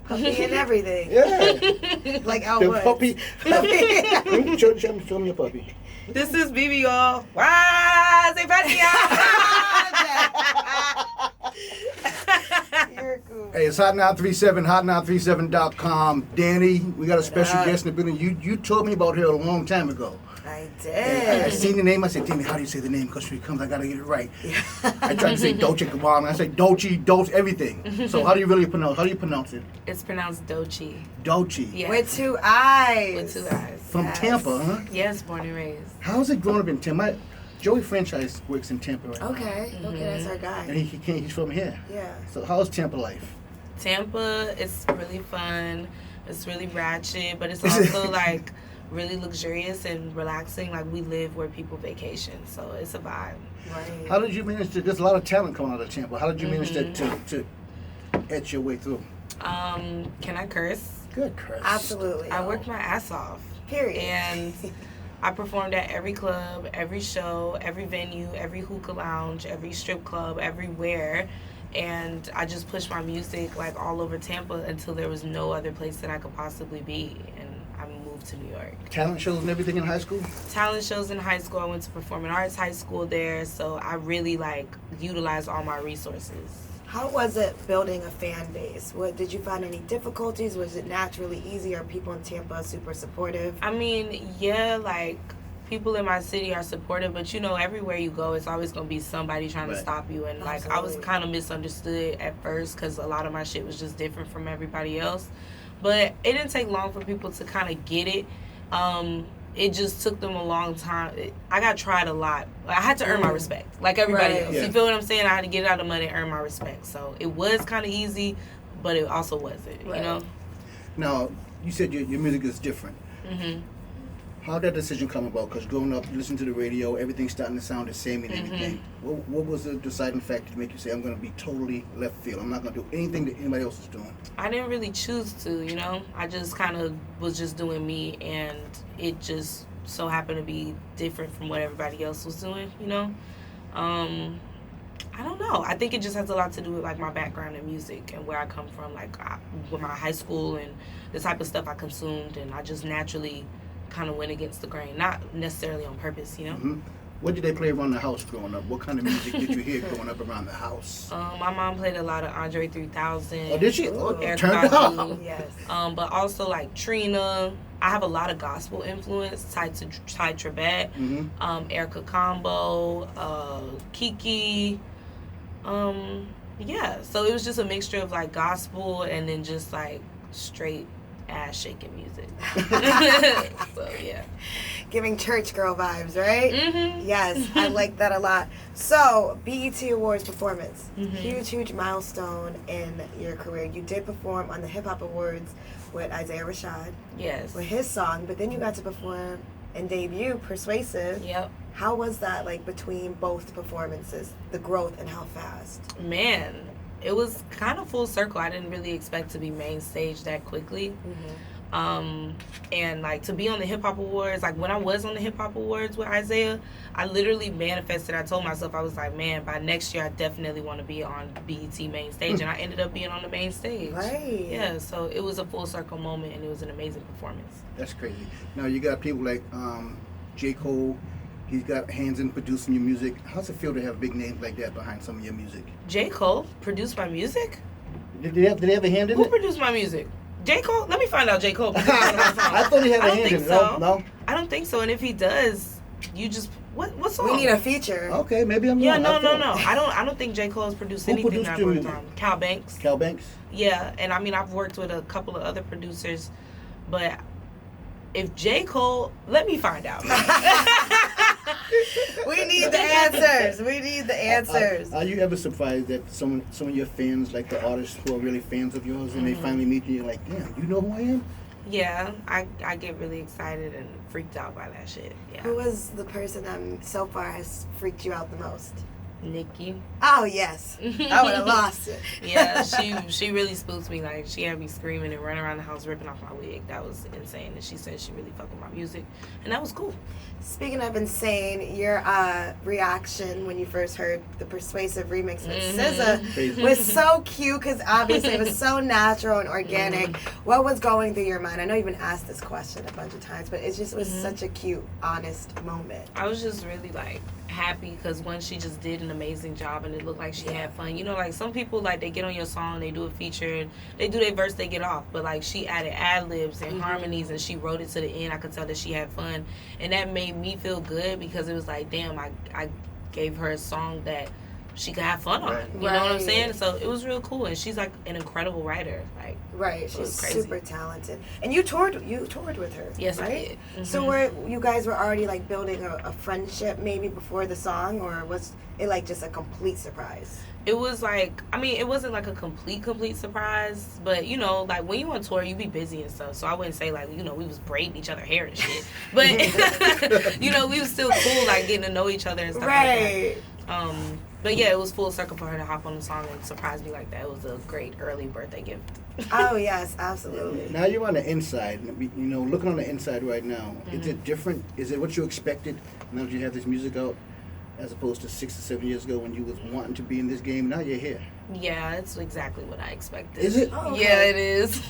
Puppy and everything. Yeah. Like Al The Woods. puppy. Show me your puppy. This is BB, y'all. Why is it You're cool. Hey, it's Hot937, hot937.com. Danni, we got a special guest in the building. You told me about her a long time ago. I And I did. seen the name. I said, Danni, how do you say the name? Because she comes, I got to get it right. I tried to say Doechii Kabbalah. I say Doechii, everything. So how do you pronounce it? It's pronounced Doechii. Doechii. Yeah. With 2 eyes. With 2 eyes. From Yes. Tampa, huh? Yes, born and raised. How's it growing up in Tampa? Joey Franchise works in Tampa right now. Okay, that's our guy. And he's from here. Yeah. So how's Tampa life? Tampa, it's really fun. It's really ratchet, but it's also like really luxurious and relaxing. Like we live where people vacation, so it's a vibe. Right. How did you manage to? There's a lot of talent coming out of Tampa. How did you manage to etch your way through? Can I curse? Good, Chris. Absolutely. I worked my ass off. Period. And I performed at every club, every show, every venue, every hookah lounge, every strip club, everywhere. And I just pushed my music like all over Tampa until there was no other place that I could possibly be. And I moved to New York. Talent shows and everything in high school? Talent shows in high school. I went to Performing Arts High School there. So I really utilized all my resources. How was it building a fan base? Did you find any difficulties? Was it naturally easy? Are people in Tampa super supportive? I mean, yeah, people in my city are supportive, but everywhere you go, it's always going to be somebody trying to stop you. And I was Absolutely. kind of misunderstood at first because a lot of my shit was just different from everybody else. But it didn't take long for people to kind of get it. It just took them a long time. I got tried a lot. I had to earn my respect, like everybody Right. else. Yeah. You feel what I'm saying? I had to get it out of mud and earn my respect. So it was kind of easy, but it also wasn't, Right. Now, you said your music is different. Mm-hmm. How did that decision come about? Because growing up, you listen to the radio, everything's starting to sound the same and everything. What was the deciding factor to make you say, I'm going to be totally left field? I'm not going to do anything that anybody else is doing. I didn't really choose to, I just kind of was just doing me, and it just so happened to be different from what everybody else was doing, I don't know. I think it just has a lot to do with, my background in music and where I come from, with my high school and the type of stuff I consumed, and I just naturally kind of went against the grain, not necessarily on purpose, Mm-hmm. What did they play around the house growing up? What kind of music did you hear growing up around the house? My mom played a lot of Andre 3000. Oh, did she? Ooh. Eric Turn it Badu. up. Yes. But also Trina. I have a lot of gospel influence tied to Ty Tribbett, Mm-hmm. Erica Combo, Kiki. Yeah, so it was just a mixture of gospel and then just straight ass shaking music. So yeah. Giving church girl vibes, right? Mm-hmm. Yes, I like that a lot. So, BET Awards performance. Mm-hmm. Huge milestone in your career. You did perform on the Hip Hop Awards with Isaiah Rashad Yes. with his song, but then you got to perform and debut Persuasive. Yep. How was that between both performances, the growth and how fast? Man, it was kind of full circle. I didn't really expect to be main stage that quickly. And to be on the Hip Hop Awards, when I was on the Hip Hop Awards with Isaiah, I literally manifested. I told myself, I was like, man, by next year I definitely want to be on BET main stage, and I ended up being on the main stage. Right. Yeah, so it was a full circle moment, and it was an amazing performance. That's crazy. Now, you got people like J. Cole. He's got hands in producing your music. How's it feel to have big names like that behind some of your music? J. Cole produced my music? Did they have a hand in Who it? produced my music? J. Cole? Let me find out J. Cole produced one of my songs. I thought he had a I don't hand think in it. so. No? I don't think so, and if he does, you just... What song? We need a feature. Okay, maybe I'm Yeah, wrong. no. I don't think J. Cole's produced Who anything produced that I've your worked music? on. Cal Banks. Cal Banks? Yeah, and I've worked with a couple of other producers, but if J. Cole, let me find out. We need the answers. We need the answers. Are you ever surprised that some of your fans, like the artists who are really fans of yours, and they finally meet you, you're like, damn, you know who I am? Yeah, I get really excited and freaked out by that shit. Yeah. Who was the person that so far has freaked you out the most? Nikki. Oh yes, I would have lost it. Yeah, she really spooked me. Like, she had me screaming and running around the house ripping off my wig. That was insane. And she said she really fucked with my music, and that was cool. Speaking of insane, your reaction when you first heard the Persuasive remix with SZA was so cute because obviously it was so natural and organic. What was going through your mind? I know you've been asked this question a bunch of times, but it just was such a cute, honest moment. I was just really like happy because one, she just did an amazing job and it looked like she had fun. You know, like some people, like, they get on your song, they do a feature, they do their verse, they get off, but like she added ad-libs and harmonies and she wrote it to the end. I could tell that she had fun, and that made me feel good because it was like, damn, I gave her a song that she could have fun on. You know what I'm saying? So it was real cool, and she's like an incredible writer. Like, she's super talented. And you toured with her. Yes, right? I did. So you guys were already like building a friendship maybe before the song, or was it like just a complete surprise? It was like, I mean, it wasn't like a complete surprise, but you know, like when you on tour, you be busy and stuff. So I wouldn't say like, you know, we was braiding each other hair and shit, but you know, we was still cool, like getting to know each other and stuff like that. But yeah, it was full circle for her to hop on the song and surprise me like that. It was a great early birthday gift. Oh yes, absolutely. Now you're on the inside. You know, looking on the inside right now, is it different? Is it what you expected now that you have this music out, as opposed to 6 or 7 years ago when you was wanting to be in this game? Now you're here. Yeah, it's exactly what I expected. Is it? Oh, okay. Yeah, it is.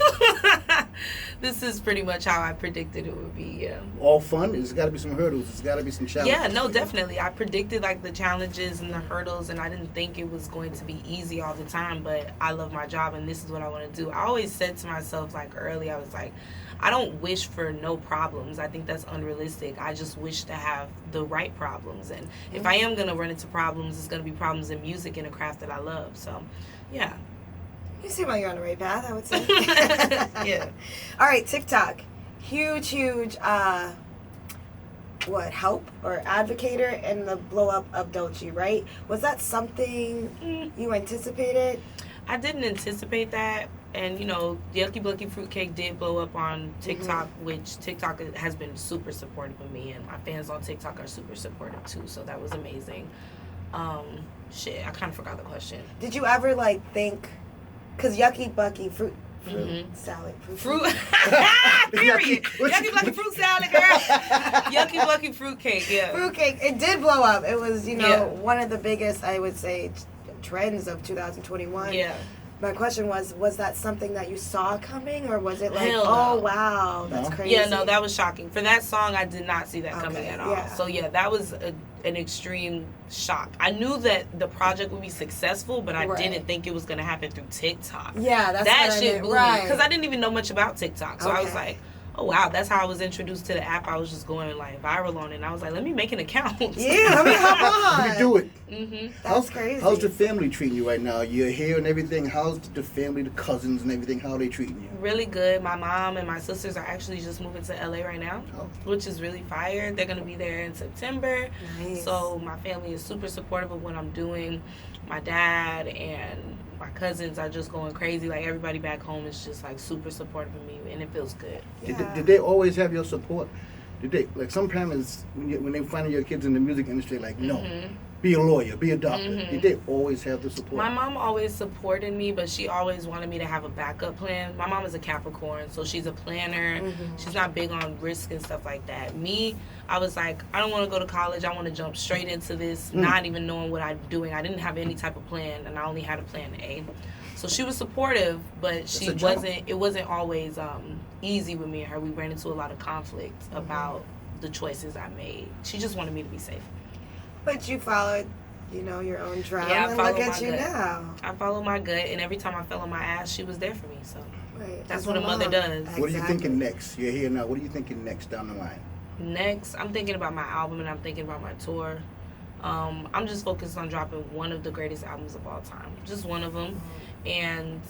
This is pretty much how I predicted it would be, yeah. All fun? There's got to be some hurdles. There's got to be some challenges. Yeah, no, definitely. I predicted, like, the challenges and the hurdles, and I didn't think it was going to be easy all the time, but I love my job, and this is what I want to do. I always said to myself, like, early, I was like, I don't wish for no problems. I think that's unrealistic. I just wish to have the right problems. And if I am going to run into problems, it's going to be problems in music and a craft that I love. So, yeah. You seem like you're on the right path, I would say. Yeah. All right, TikTok. Huge, help or advocator in the blow up of Doechii, right? Was that something you anticipated? I didn't anticipate that. And, you know, Yucky Blucky Fruitcake did blow up on TikTok, which TikTok has been super supportive of me. And my fans on TikTok are super supportive, too. So that was amazing. I kind of forgot the question. Did you ever, like, think... Because Yucky Bucky Fruit salad. Fruit. Period. Yucky Blucky Fruit salad, girl. Yucky Blucky Fruitcake, yeah. Fruitcake. It did blow up. It was, you know, one of the biggest, I would say, trends of 2021. Yeah. My question was that something that you saw coming, or was it like, Hell no. oh, wow, that's crazy? Yeah, no, that was shocking. For that song, I did not see that coming at all. Yeah. So, yeah, that was an extreme shock. I knew that the project would be successful, but I didn't think it was going to happen through TikTok. Yeah, that's that what shit I blew me. Because I didn't even know much about TikTok. So I was like, oh, wow, that's how I was introduced to the app. I was just going, like, viral on it. And I was like, let me make an account. Yeah, let me hop on. Let me do it. That's crazy. How's the family treating you right now? You're here and everything. How's the family, the cousins and everything, how are they treating you? Really good. My mom and my sisters are actually just moving to LA right now, which is really fire. They're going to be there in September. Nice. So my family is super supportive of what I'm doing. My dad and my cousins are just going crazy. Like, everybody back home is just, like, super supportive of me, and it feels good. Yeah. Did they always have your support? Did they, like, some parents, when they find your kids in the music industry, like, no, be a lawyer, be a doctor. Did they always have the support? My mom always supported me, but she always wanted me to have a backup plan. My mom is a Capricorn, so she's a planner. She's not big on risk and stuff like that. Me, I was like, I don't want to go to college. I want to jump straight into this, not even knowing what I'm doing. I didn't have any type of plan, and I only had a plan A. So she was supportive, but it wasn't always easy with me and her. We ran into a lot of conflict about the choices I made. She just wanted me to be safe. But you followed, you know, your own drive, Yeah, and look at you gut. now. I followed my gut, and every time I fell on my ass, she was there for me. So that's As what a mother does. Exactly. What are you thinking next? You're here now. What are you thinking next down the line? Next, I'm thinking about my album, and I'm thinking about my tour. I'm just focused on dropping one of the greatest albums of all time. Just one of them. And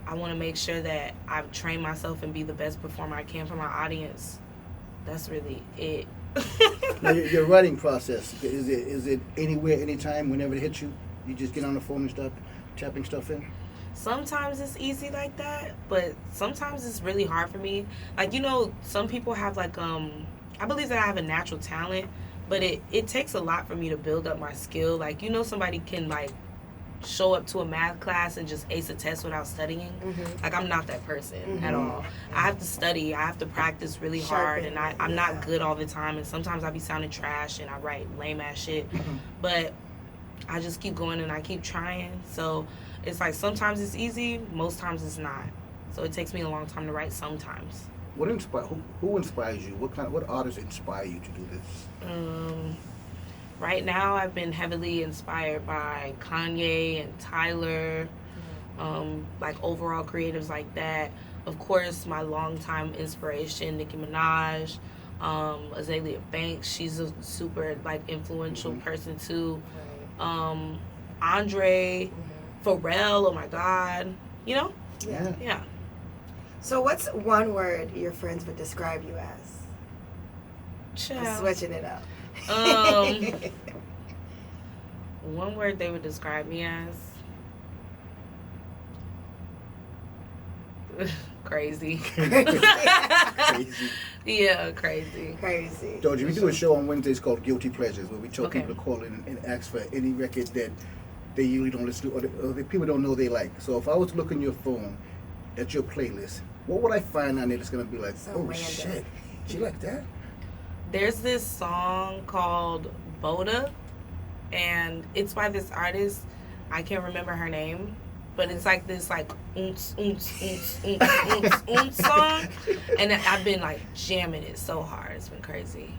I want to make sure that I train myself and be the best performer I can for my audience. That's really it. Now, your writing process, is it anywhere, anytime, whenever it hits you? You just get on the phone and start tapping stuff in? Sometimes it's easy like that, but sometimes it's really hard for me. Like, you know, some people have, like, I believe that I have a natural talent, But it takes a lot for me to build up my skill. Like, you know, somebody can, like, show up to a math class and just ace a test without studying. Like, I'm not that person at all. I have to study. I have to practice really hard, and I'm not good all the time, and sometimes I be sounding trash and I write lame-ass shit. But I just keep going and I keep trying. So it's like sometimes it's easy, most times it's not. So it takes me a long time to write sometimes. Who inspires you? What artists inspire you to do this? Right now, I've been heavily inspired by Kanye and Tyler, like overall creatives like that. Of course, my longtime inspiration, Nicki Minaj, Azalea Banks. She's a super like influential person too. Andre, Pharrell. Oh my God, you know? Yeah. So what's one word your friends would describe you as? Child. Switching it up. One word they would describe me as? Crazy. Crazy. Yeah, crazy. Doechii, we do a show on Wednesdays called Guilty Pleasures, where we tell people to call in and ask for any record that they usually don't listen to, or the people don't know they like. So if I was to look in your phone at your playlist, what would I find on there that's going to be like, shit, she like that? There's this song called Boda, and it's by this artist. I can't remember her name, but it's like this like oonce, oonce, oonce, oonce, oonce, oonce song. And I've been like jamming it so hard. It's been crazy.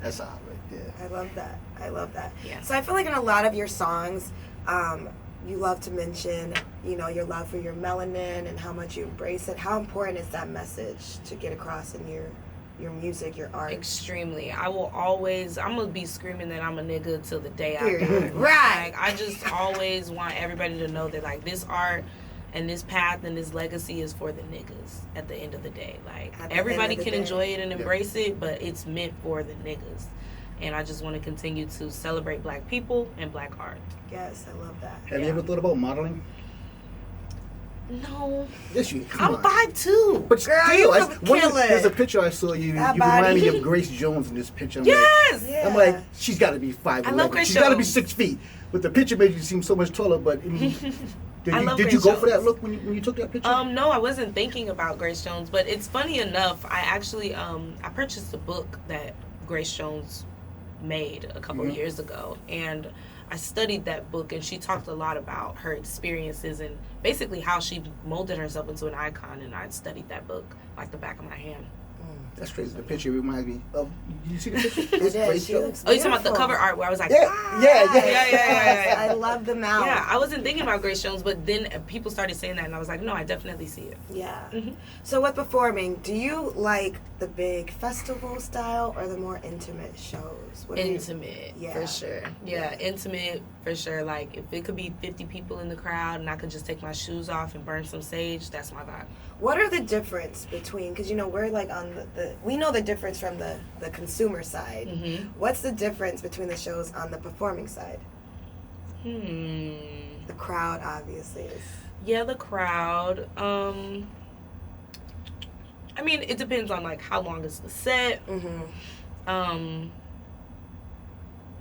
That's hot right there. I love that. Yeah. So I feel like in a lot of your songs, you love to mention, you know, your love for your melanin and how much you embrace it. How important is that message to get across in your music, your art? Extremely. I'm gonna be screaming that I'm a nigga till the day I die. Right. Like, I just always want everybody to know that, like, this art and this path and this legacy is for the niggas at the end of the day. Like, everybody can enjoy it and embrace it, but it's meant for the niggas. And I just want to continue to celebrate black people and black art. Yes, I love that. Have you ever thought about modeling? No. Yes, I'm 5'2". But girl, still, you could kill it. There's a picture I saw you. That you remind body. me of Grace Jones in this picture. Yes! I'm like, she's got to be 5'11". I love Grace She's got to be Jones. 6 feet. But the picture made you seem so much taller. But did you Grace go for that Jones. look when you took that picture? No, I wasn't thinking about Grace Jones. But it's funny enough, I actually I purchased a book that Grace Jones made a couple of years ago, and I studied that book, and she talked a lot about her experiences and basically how she molded herself into an icon, and I studied that book like the back of my hand. That's crazy. The picture reminds me of. You see the picture? It's Grace Jones. Oh, you're talking about the cover art where I was like, Yeah. I love them out. Yeah, I wasn't thinking about Grace Jones, but then people started saying that, and I was like, no, I definitely see it. Yeah. So with performing, do you like the big festival style or the more intimate shows? Intimate, for sure. Yeah, intimate, for sure. Like, if it could be 50 people in the crowd and I could just take my shoes off and burn some sage, that's my vibe. What are the difference between, because, you know, we're like on we know the difference from the consumer side. What's the difference between the shows on the performing side? The crowd, obviously, is... Yeah, the crowd. I mean, it depends on, like, how long is the set.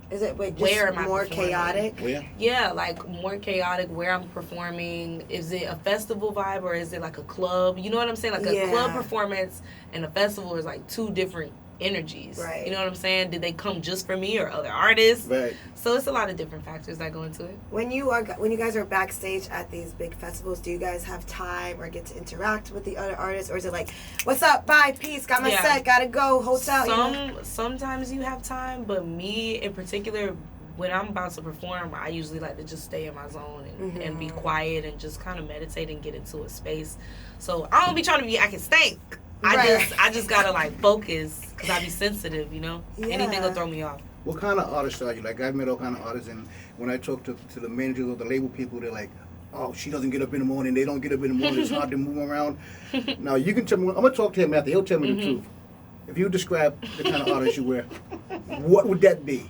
Is it where am I more performing? chaotic? Yeah, like more chaotic where I'm performing. Is it a festival vibe or is it like a club? You know what I'm saying? Like a club performance and a festival is like two different energies. Right. You know what I'm saying? Did they come just for me or other artists? Right. So it's a lot of different factors that go into it. When you guys are backstage at these big festivals, do you guys have time or get to interact with the other artists, or is it like, "What's up? Bye, peace. Got my set. Gotta go. Hotel." Sometimes you have time, but me in particular, when I'm about to perform, I usually like to just stay in my zone and be quiet and just kind of meditate and get into a space. So I don't be trying to be acting stank. I just gotta like focus because I be sensitive, you know. Anything will throw me off. What kind of artists are you? Like, I've met all kind of artists, and when I talk to the managers or the label people, they're like, "Oh, she doesn't get up in the morning. They don't get up in the morning. It's hard to move around." Now you can tell me. I'm gonna talk to him after. He'll tell me the truth. If you describe the kind of artist you wear, what would that be?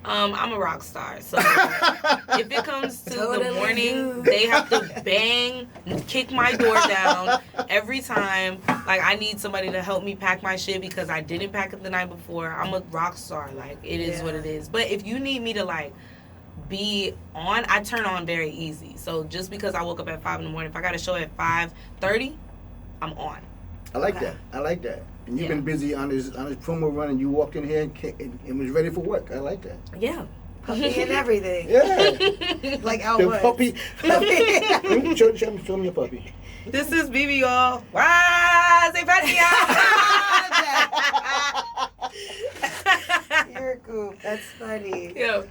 I'm a rock star, so if it comes to the morning, they have to bang, kick my door down every time. Like, I need somebody to help me pack my shit because I didn't pack it the night before. I'm a rock star. Like, it is what it is. But if you need me to, like, be on, I turn on very easy. So just because I woke up at 5 in the morning, if I got a show at 5:30, I'm on. I like that. And you've been busy on this promo run, and you walked in here and was ready for work. I like that. Yeah. Puppy and everything. Yeah. Like Elwood. Puppy. Show me your puppy. This is BB, y'all. Wow, say You're a goof. That's funny. Yeah.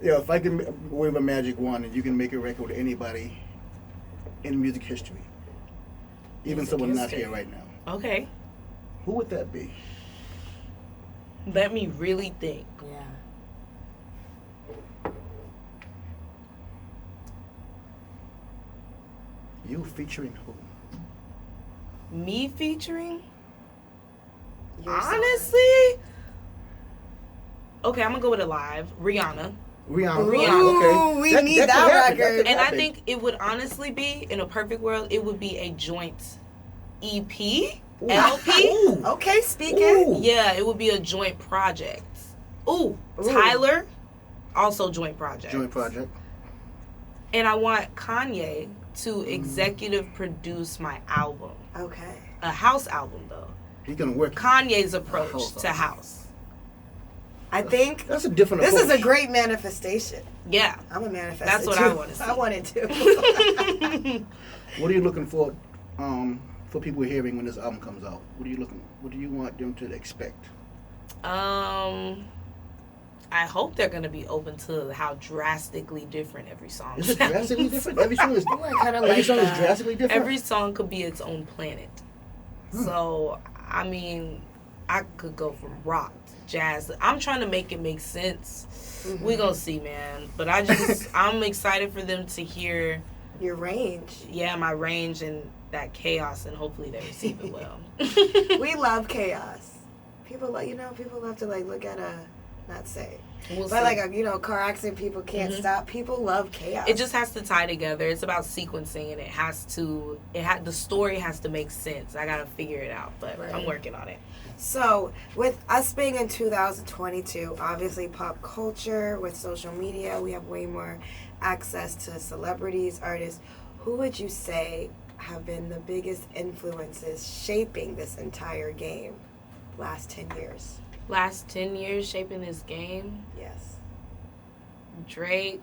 Yeah, if I can wave a magic wand and you can make a record with anybody in music history, even someone not here right now. Okay. Who would that be? Let me really think. Yeah. You featuring who? Me featuring? Honestly? Okay, I'm going to go with a live. Rihanna. Okay. We need that record. And I think it would honestly be, in a perfect world, it would be a joint EP, LP. Ooh. Okay, speaking. Ooh. Yeah, it would be a joint project. Ooh. Tyler, also joint project. And I want Kanye to executive produce my album. Okay. A house album, though. He's going to work. Kanye's approach to house. I think that's a different approach. This is a great manifestation. Yeah. I'm a manifestation. That's what I want to see. I want it too. What are you looking for people hearing when this album comes out? What do you want them to expect? I hope they're going to be open to how drastically different every song is. Is it drastically different? Every song is is drastically different? Every song could be its own planet. So, I mean, I could go from rock to jazz. I'm trying to make it make sense. Mm-hmm. We gonna see, man. But I'm excited for them to hear your range. Yeah, my range and that chaos, and hopefully they receive it well. We love chaos. People love to like look at car accident, people can't stop. People love chaos. It just has to tie together. It's about sequencing, and the story has to make sense. I gotta figure it out, but I'm working on it. So, with us being in 2022, obviously pop culture, with social media, we have way more access to celebrities, artists. Who would you say have been the biggest influences shaping this entire game last 10 years? Last 10 years shaping this game? Yes. Drake,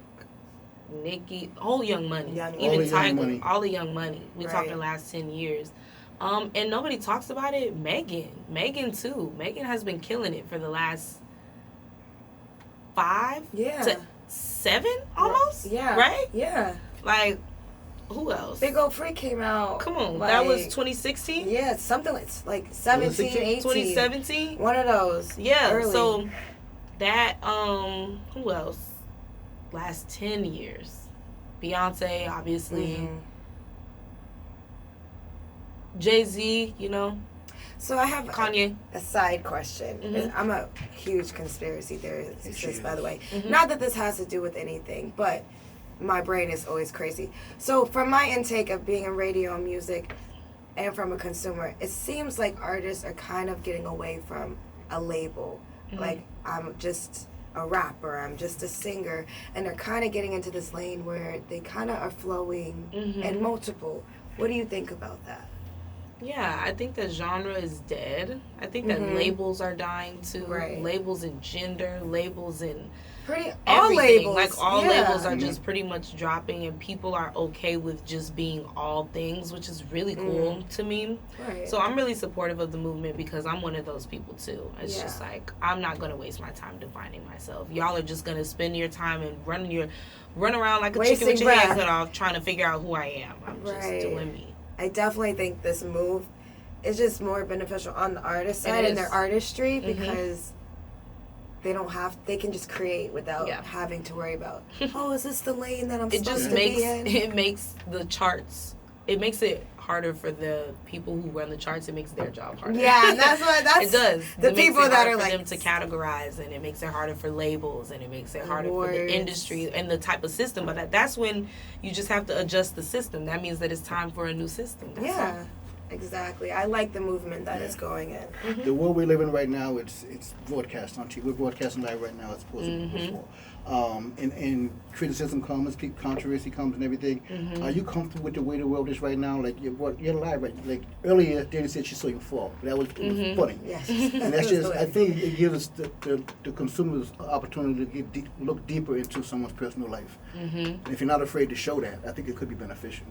Nicki, whole Young Money. Even Tiger, all the Young Money. We talking last 10 years. And nobody talks about it. Megan too. Megan has been killing it for the last 5 to 7 almost. Yeah. Right? Yeah. Like, who else? Big Ol' Freak came out. Come on, that was 2016? Yeah, something like 17, 18. 2017? One of those. Yeah, early. So that, who else? Last 10 years. Beyonce, obviously. Mm-hmm. Jay-Z, So I have Kanye. A side question. Mm-hmm. I'm a huge conspiracy theorist, by the way. Mm-hmm. Not that this has to do with anything, but my brain is always crazy. So from my intake of being in radio and music and from a consumer, it seems like artists are kind of getting away from a label. Mm-hmm. Like, I'm just a rapper, I'm just a singer, and they're kind of getting into this lane where they kind of are flowing in multiple. What do you think about that? Yeah, I think the genre is dead. I think that labels are dying too. Right. Labels in gender, labels in all labels. Like all labels are just pretty much dropping, and people are okay with just being all things, which is really cool to me. Right. So I'm really supportive of the movement because I'm one of those people too. It's just like, I'm not going to waste my time defining myself. Y'all are just going to spend your time and run around like a chicken with your head cut off trying to figure out who I am. I'm just doing me. I definitely think this move is just more beneficial on the artist side and their artistry because they can just create without having to worry about, is this the lane that I'm supposed to be in? It makes the charts it makes it harder for the people who run the charts. It makes their job harder. Yeah, that's it does. The it people makes it that harder are for like them to categorize, and it makes it harder for labels, and it makes it harder for the industry and the type of system. But that's when you just have to adjust the system. That means that it's time for a new system. That's all. Exactly. I like the movement that is going in. Mm-hmm. The world we live in right now, it's broadcast on TV. We're broadcasting live right now as opposed to before. And criticism comes, controversy comes, and everything. Are you comfortable with the way the world is right now? Like you're live, right? Like earlier, Danni said she saw you fall. That was funny. Yes. And that's just. I think it gives the consumers an opportunity to look deeper into someone's personal life. And if you're not afraid to show that, I think it could be beneficial.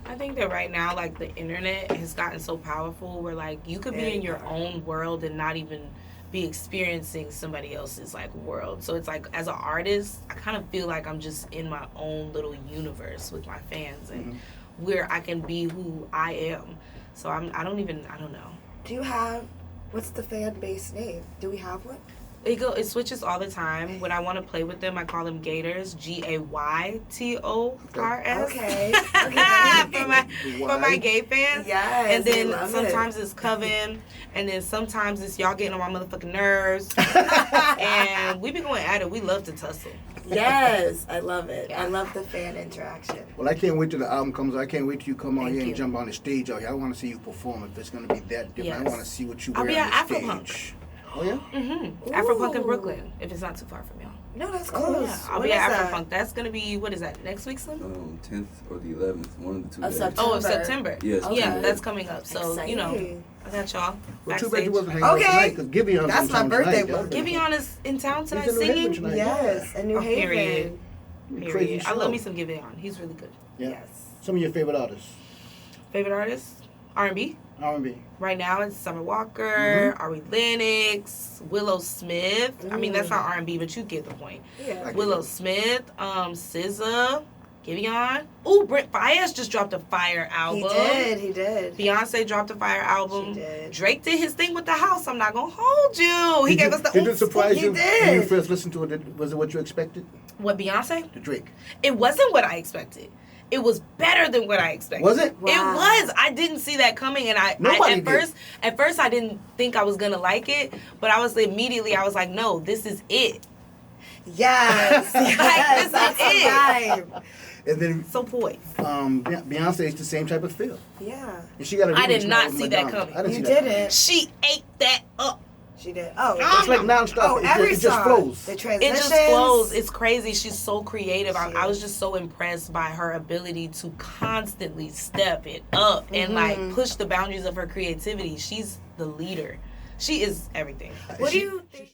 I think that right now, like, the internet has gotten so powerful where, like, you could be in your own world and not even be experiencing somebody else's, like, world. So it's like, as an artist, I kind of feel like I'm just in my own little universe with my fans and where I can be who I am. So I don't know. Do you have, what's the fan base name? Do we have one? It switches all the time. When I want to play with them, I call them Gators, Gaytors. Okay. for my gay fans. Yes. And then sometimes it's Coven, and then sometimes it's y'all getting on my motherfucking nerves. And we be going at it. We love to tussle. Yes, I love it. I love the fan interaction. Well, I can't wait till the album comes out. I can't wait till you come on here and jump on the stage out here. I want to see you perform. If it's going to be that different, I want to see what you wear on the Afropunk. stage. Oh, yeah? Afropunk in Brooklyn, if it's not too far from y'all. No, that's close. Yeah, I'll be at Afropunk. That's going to be, what is that, next week, Slim? 10th or the 11th, one of the 2 days. Of September. Yes. Okay. Yeah, that's coming up. So, you know, I got y'all. Well, too bad you backstage. wasn't hanging out tonight, because Giveon's That's in my town birthday tonight. book. Giveon is in town tonight He's in New Haven singing. tonight. Yes, in New Haven. Crazy I love show. me some Giveon. He's really good. Yeah. Yes. Some of your favorite artists? Favorite artists? R&B. R&B. Right now it's Summer Walker, Ari Lennox, Willow Smith. I mean, that's not R&B, but you get the point. Yeah. Willow Smith, SZA, Giveon. Ooh, Brent Faiyaz just dropped a fire album. He did. Beyonce dropped a fire album. She did. Drake did his thing with the house. I'm not going to hold you. He gave us the Did it surprise you He did. when you first listened to it? Was it what you expected? What, Beyonce? The Drake. It wasn't what I expected. It was better than what I expected. Was it? Wow. It was. I didn't see that coming, and at first I didn't think I was gonna like it, but I was like, no, this is it. Yes. This is it. And then So poised. Beyonce is the same type of feel. Yeah. And she got a I did remix not now with see that Madonna. coming. I didn't You see that didn't. She ate that up. She did. Oh. It's like nonstop. Oh, every it just song. flows. The It transitions. just flows. It's crazy. She's so creative. I was just so impressed by her ability to constantly step it up and like push the boundaries of her creativity. She's the leader. She is everything. What do you think?